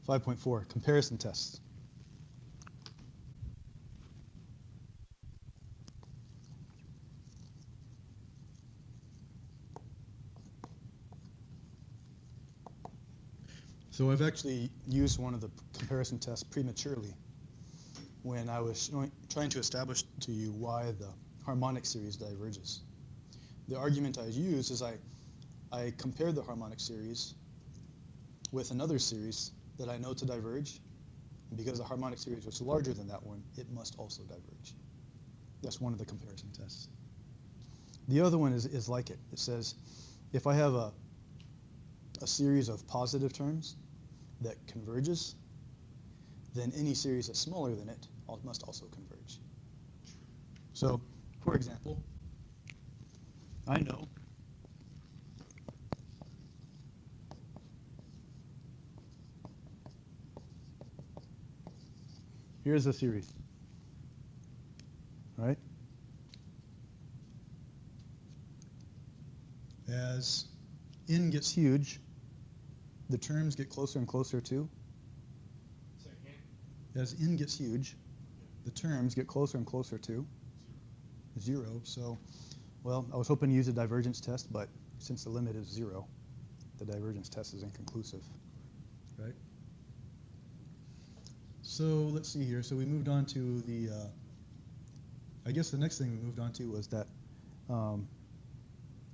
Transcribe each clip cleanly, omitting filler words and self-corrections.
5.4, comparison tests. So I've actually used one of the comparison tests prematurely when I was trying to establish to you why the harmonic series diverges. The argument I used is I compared the harmonic series with another series that I know to diverge, and because the harmonic series was larger than that one, it must also diverge. That's one of the comparison tests. The other one is like it. It says if I have a series of positive terms that converges, then any series that's smaller than it must also converge. So, for example, I know here's a series, right? As n gets huge, the terms get closer and closer to. As n gets huge, the terms get closer and closer to 0. So, well, I was hoping to use a divergence test, but since the limit is 0, the divergence test is inconclusive, right? So let's see here. So we moved on to the, I guess the next thing we moved on to was that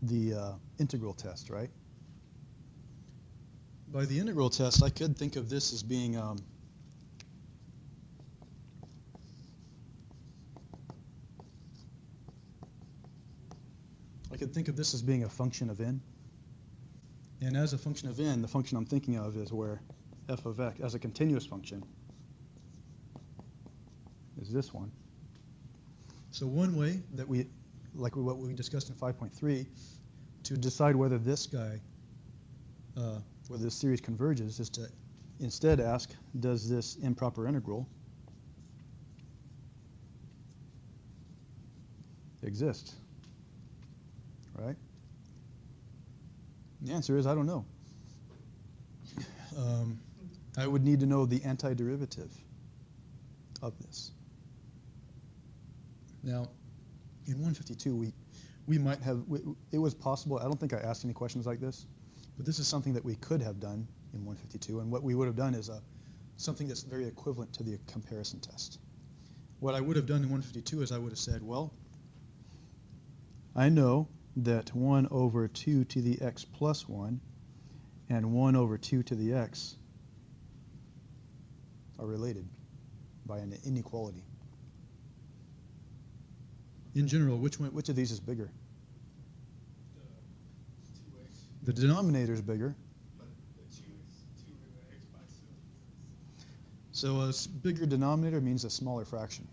the integral test, right? By the integral test, I could think of this as being a function of n. And as a function of n, the function I'm thinking of is where f of x, as a continuous function, is this one. So one way that we, like what we discussed in 5.3, to decide whether this guy, whether this series converges, is to instead ask, does this improper integral exist? Right? The answer is I don't know. I would need to know the antiderivative of this. Now, in 152, we might have, it was possible, I don't think I asked any questions like this, but this is something that we could have done in 152, and what we would have done is something that's very equivalent to the comparison test. What I would have done in 152 is I would have said, well, I know that 1 over 2 to the x plus 1 and 1 over 2 to the x are related by an inequality. In general, which of these is bigger? The denominator is bigger. But the 2 is 2 over x by itself. So a bigger denominator means a smaller fraction.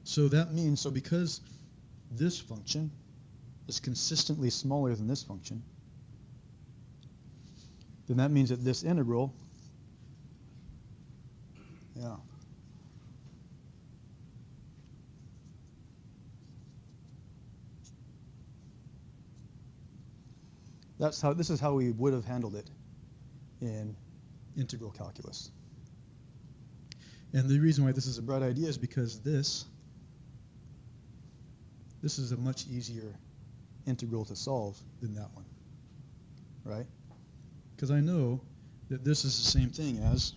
So that means, so because this function is consistently smaller than this function, then that means that this integral, this is how we would have handled it in integral calculus. And the reason why this is a bright idea is because this is a much easier integral to solve than that one, right? Because I know that this is the same thing as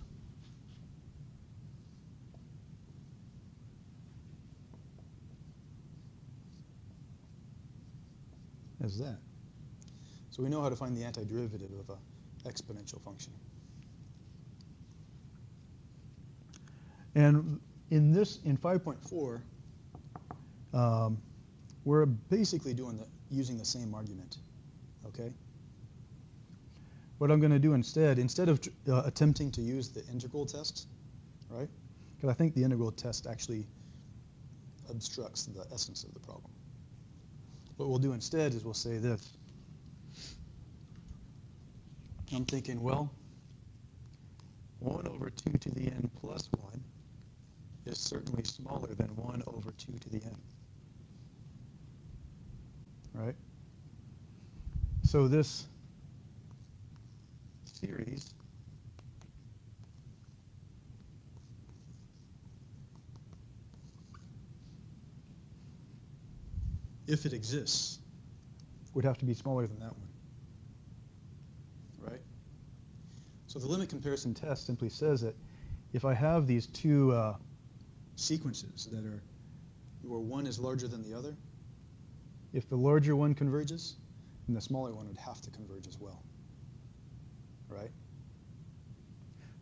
that. So we know how to find the antiderivative of an exponential function. And in 5.4, we're basically using the same argument, okay? What I'm going to do instead of attempting to use the integral test, right? Because I think the integral test actually obstructs the essence of the problem. What we'll do instead is we'll say this. I'm thinking, well, 1 over 2 to the n plus 1 is certainly smaller than 1 over 2 to the n. Right? So this series if it exists, would have to be smaller than that one, right? So the limit comparison test simply says that if I have these two sequences that are where one is larger than the other, if the larger one converges, then the smaller one would have to converge as well, right?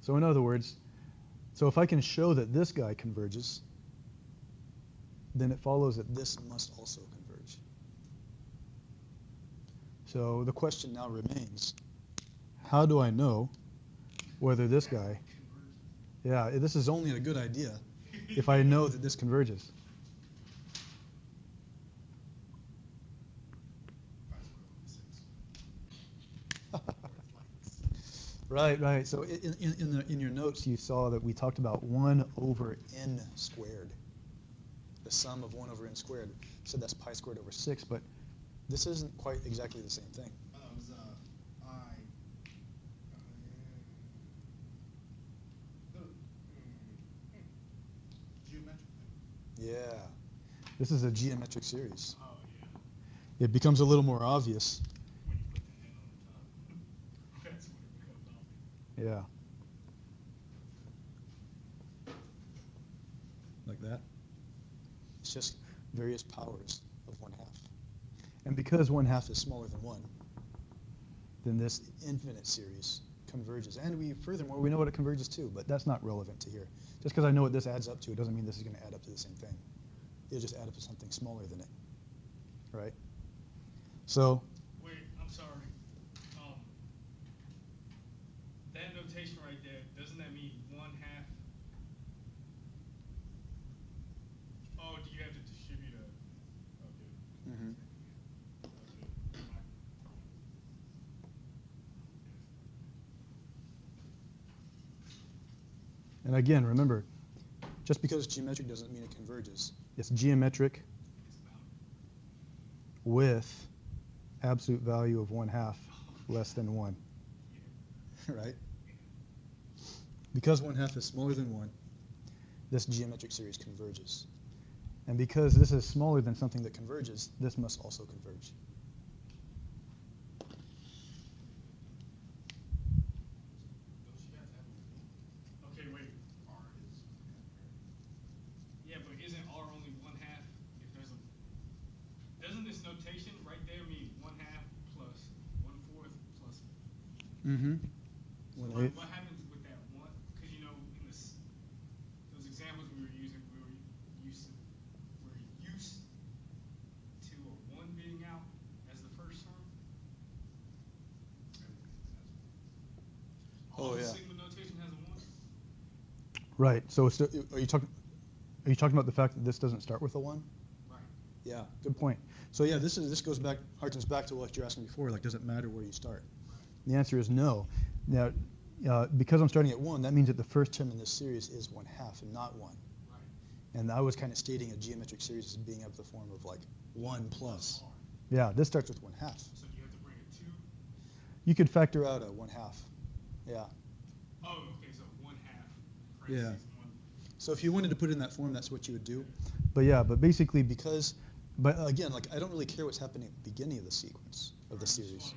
So in other words, so if I can show that this guy converges, then it follows that this must also converge. So the question now remains, how do I know whether this guy, yeah, this is only a good idea if I know that this converges. Right. So in your notes, you saw that we talked about 1 over n squared. The sum of 1 over n squared. So that's pi squared over 6, but this isn't quite exactly the same thing. It was geometric. Yeah. This is a geometric series. Oh, yeah. It becomes a little more obvious. When you put the n on the top, that's when it becomes obvious. Yeah. Like that. It's just various powers of 1/2. And because 1/2 is smaller than 1, then this infinite series converges. And furthermore, we know what it converges to, but that's not relevant to here. Just because I know what this adds up to, it doesn't mean this is going to add up to the same thing. It'll just add up to something smaller than it, right? So, Wait, I'm sorry. That notation right there, doesn't that mean 1/2? Oh, do you have to distribute a? Okay. mhm. And again, remember, just because it's geometric doesn't mean it converges. It's geometric with absolute value of 1/2 less than 1. Right? Because 1/2 is smaller than 1, this geometric series converges. And because this is smaller than something that converges, this must also converge. Okay, wait. R is. Yeah, but isn't R only 1/2? If there's a, doesn't this notation right there mean 1/2 plus 1/4 plus? Mm-hmm. So what happens with that one? Because you know, in those examples we were using, we were used to a 1 being out as the first term. Oh, yeah. Sigma notation has a 1. Right. So are you talking about the fact that this doesn't start with a 1? Right. Yeah, good point. So yeah, this harkens back to what you're asking before, like does it matter where you start? Right. The answer is no. Now, because I'm starting at 1, that means that the first term in this series is 1/2 and not 1. Right. And I was kind of stating a geometric series as being of the form of like 1 plus. R. Yeah, this starts with 1/2. So you have to bring a 2. You could factor out a 1/2. Yeah. Oh, okay, so 1/2. Yeah. One. So if you wanted to put it in that form, that's what you would do. But basically but again, like I don't really care what's happening at the beginning of the sequence of the series.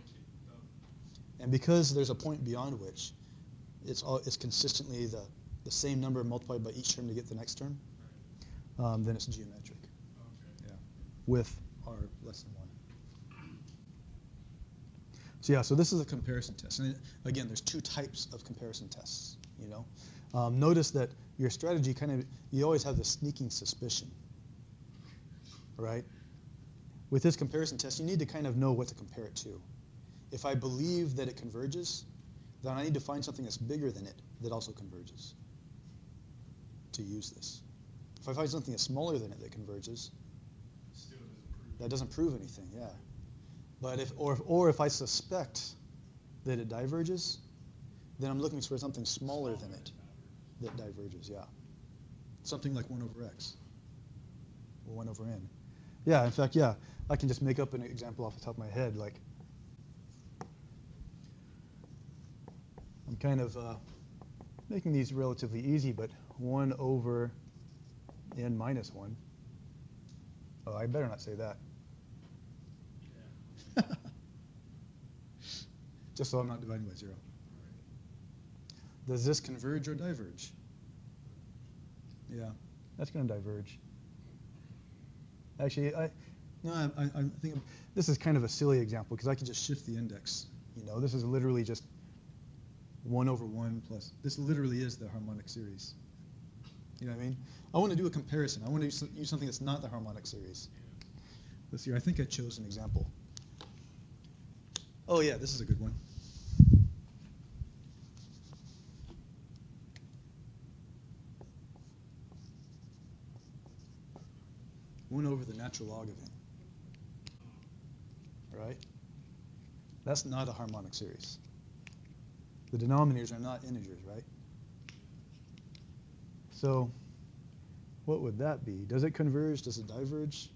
And because there's a point beyond which it's consistently the same number multiplied by each term to get the next term, then it's geometric. Okay. Yeah. With r less than 1. So yeah, so this is a comparison test. And again, there's 2 types of comparison tests, you know. Notice that your strategy you always have this sneaking suspicion, right? With this comparison test, you need to kind of know what to compare it to. If I believe that it converges, then I need to find something that's bigger than it that also converges to use this. If I find something that's smaller than it that converges, Still doesn't prove that doesn't prove anything, yeah. But if I suspect that it diverges, then I'm looking for something smaller than it that diverges, yeah. Something like 1 over x or 1 over n. Yeah, in fact, yeah, I can just make up an example off the top of my head, like I'm kind of making these relatively easy, but 1 over n minus 1. Oh, I better not say that. just so I'm not dividing by 0. Does this converge or diverge? Yeah, that's going to diverge. Actually, I'm thinking this is kind of a silly example because I could just shift the index. You know, this is literally just 1 over 1 plus. This literally is the harmonic series. You know what I mean? I want to do a comparison. I want to use something that's not the harmonic series. Let's see. I think I chose an example. Oh yeah, this is a good one. One over the natural log of n. Right? That's not a harmonic series. The denominators are not integers, right? So what would that be? Does it converge? Does it diverge?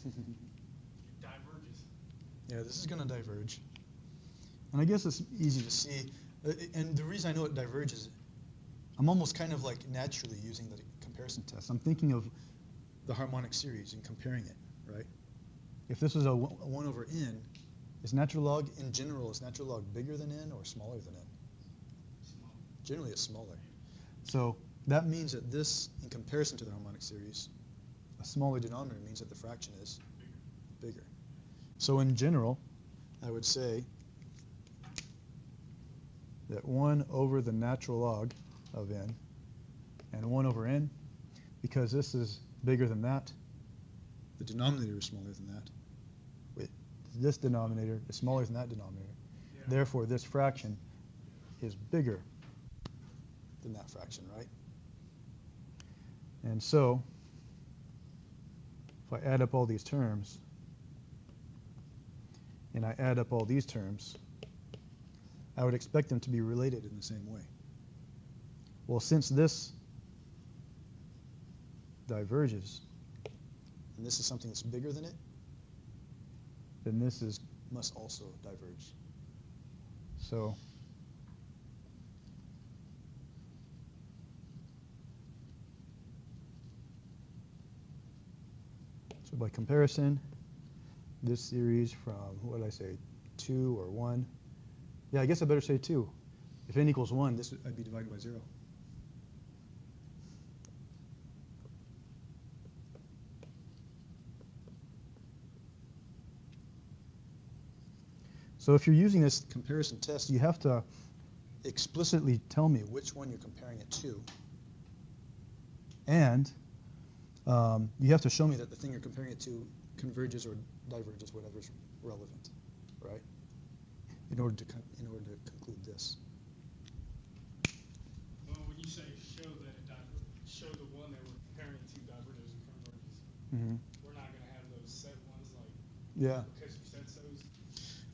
It diverges. Yeah, this is going to diverge. And I guess it's easy to see. And the reason I know it diverges, I'm almost kind of like naturally using the comparison test. I'm thinking of the harmonic series and comparing it, right? If this was a 1 over n, is natural log, in general, is natural log bigger than n or smaller than n? Small. Generally, it's smaller. So that means that this, in comparison to the harmonic series, a smaller denominator means that the fraction is bigger. So in general, I would say that 1 over the natural log of n and 1 over n, because this is bigger than that, the denominator is smaller than that. This denominator is smaller than that denominator. Yeah. Therefore, this fraction is bigger than that fraction, right? And so, if I add up all these terms, and I add up all these terms, I would expect them to be related in the same way. Well, since this diverges, and this is something that's bigger than it, then this must also diverge. So by comparison, this series from, what did I say, 2 or 1? Yeah, I guess I better say 2. If n equals 1, this I'd be divided by 0. So if you're using this comparison test, you have to explicitly tell me which one you're comparing it to. And you have to show me that the thing you're comparing it to converges or diverges, whatever's relevant, right? In order to conclude this. Well, when you say show that it show the one that we're comparing it to diverges or converges, Mm-hmm. we're not going to have those set ones like Yeah. because you said so's.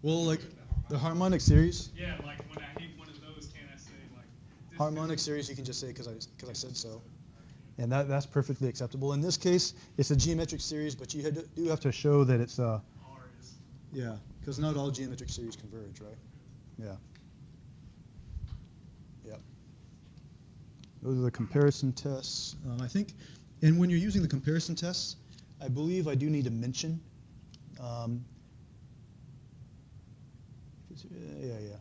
Well, like the harmonic series. Yeah, like when I hit one of those, can I say like this Harmonic series, you can just say because I said so. And that's perfectly acceptable. In this case, it's a geometric series, but you do have to show that it's R is. yeah, because not all geometric series converge, right? Yeah. Yep. Those are the comparison tests. I think, and when you're using the comparison tests, I believe I do need to mention. Yeah.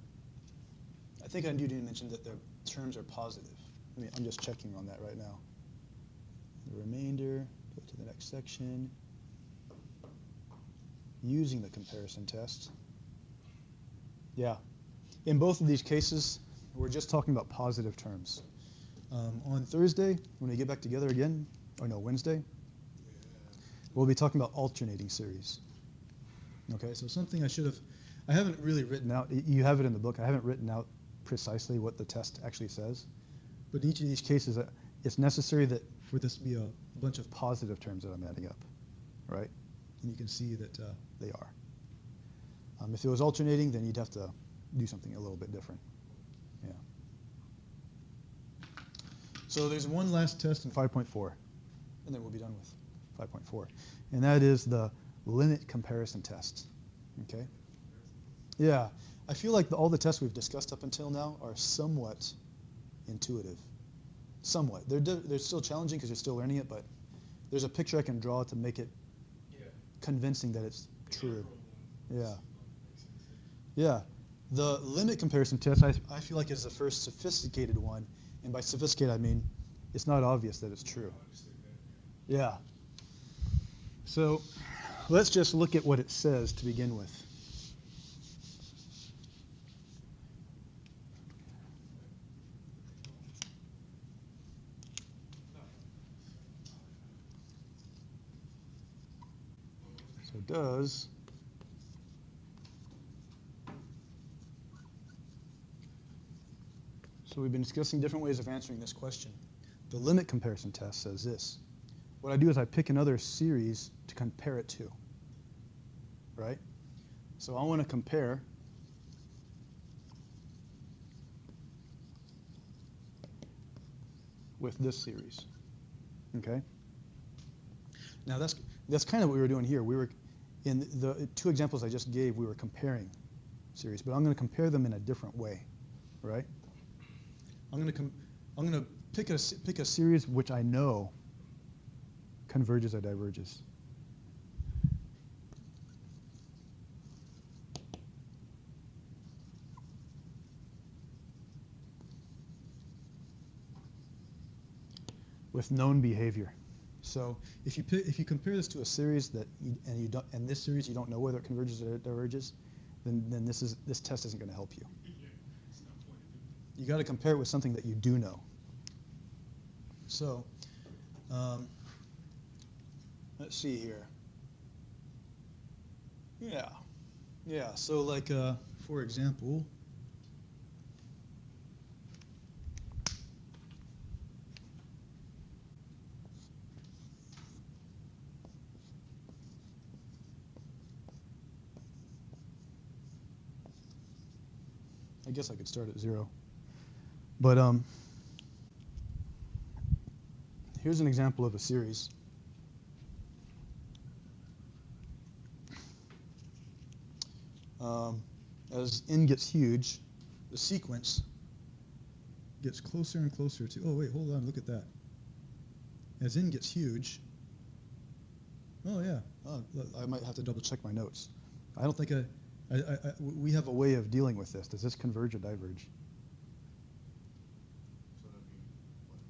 I think I do need to mention that the terms are positive. I'm just checking on that right now. The remainder, go to the next section. Using the comparison test. Yeah. In both of these cases, we're just talking about positive terms. On Thursday, when we get back together again, or no, Wednesday, we'll be talking about alternating series. Okay, so something I haven't really written out, you have it in the book, I haven't written out precisely what the test actually says, but in each of these cases, it's necessary that for this to be a bunch of positive terms that I'm adding up, right? And you can see that they are. If it was alternating, then you'd have to do something a little bit different. Yeah. So there's one last test in 5.4, and then we'll be done with 5.4, and that is the limit comparison test. Okay? Yeah. I feel like all the tests we've discussed up until now are somewhat intuitive. Somewhat. They're still challenging because you're still learning it, but there's a picture I can draw to make it convincing that it's true. Yeah. Yeah. The limit comparison test, I feel like, is the first sophisticated one. And by sophisticated, I mean it's not obvious that it's true. Yeah. So let's just look at what it says to begin with. So does So we've been discussing different ways of answering this question. The limit comparison test says this. What I do is I pick another series to compare it to, right? So I want to compare with this series, okay? Now that's kind of what we were doing here. We were, in the two examples I just gave, we were comparing series, but I'm going to compare them in a different way, right? I'm going to pick a series which I know converges or diverges. With known behavior. So if you compare this to a series and this series you don't know whether it converges or diverges, then this test isn't going to help you. You got to compare it with something that you do know. So let's see here. Yeah. So like for example, I guess I could start at 0. But here's an example of a series. As n gets huge, the sequence gets closer and closer to, oh wait, hold on, look at that. As n gets huge, oh yeah, I might have to double check my notes. I don't think we have a way of dealing with this. Does this converge or diverge? So that'd be what?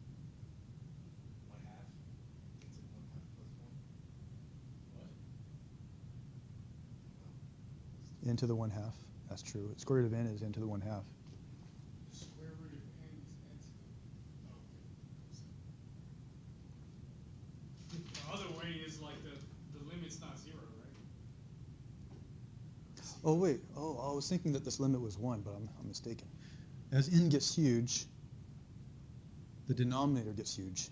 1/2? It's in 1/2 plus 1? What? N to the 1/2. That's true. Square root of n is n to the 1/2. Square root of n is n to the. The other way is like the limit's not 0, right? Oh wait. Oh, I was thinking that this limit was 1, but I'm mistaken. As n gets huge, the denominator gets huge,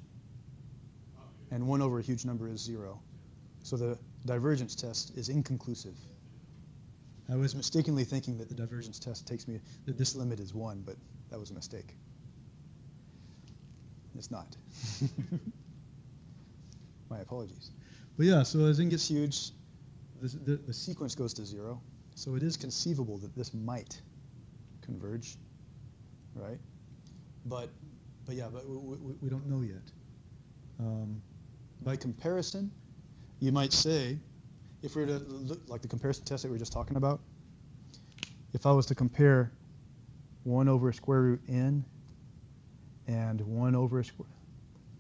and 1 over a huge number is 0. So the divergence test is inconclusive. I was mistakenly thinking that the divergence test takes me that this limit is 1, but that was a mistake. It's not. My apologies. But yeah, so as n gets huge, the sequence goes to 0. So it is conceivable that this might converge, right? But we don't know yet. By comparison, you might say, if we were to look like the comparison test that we were just talking about, if I was to compare 1 over square root n and 1 over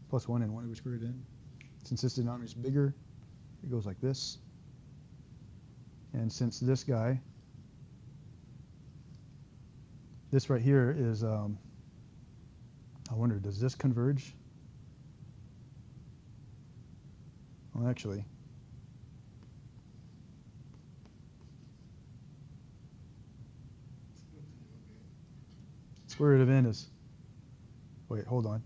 plus 1 and 1 over square root n, since this denominator is bigger, it goes like this. And since this guy, this right here is, I wonder, does this converge? Well, actually, square root of n is, wait, hold on.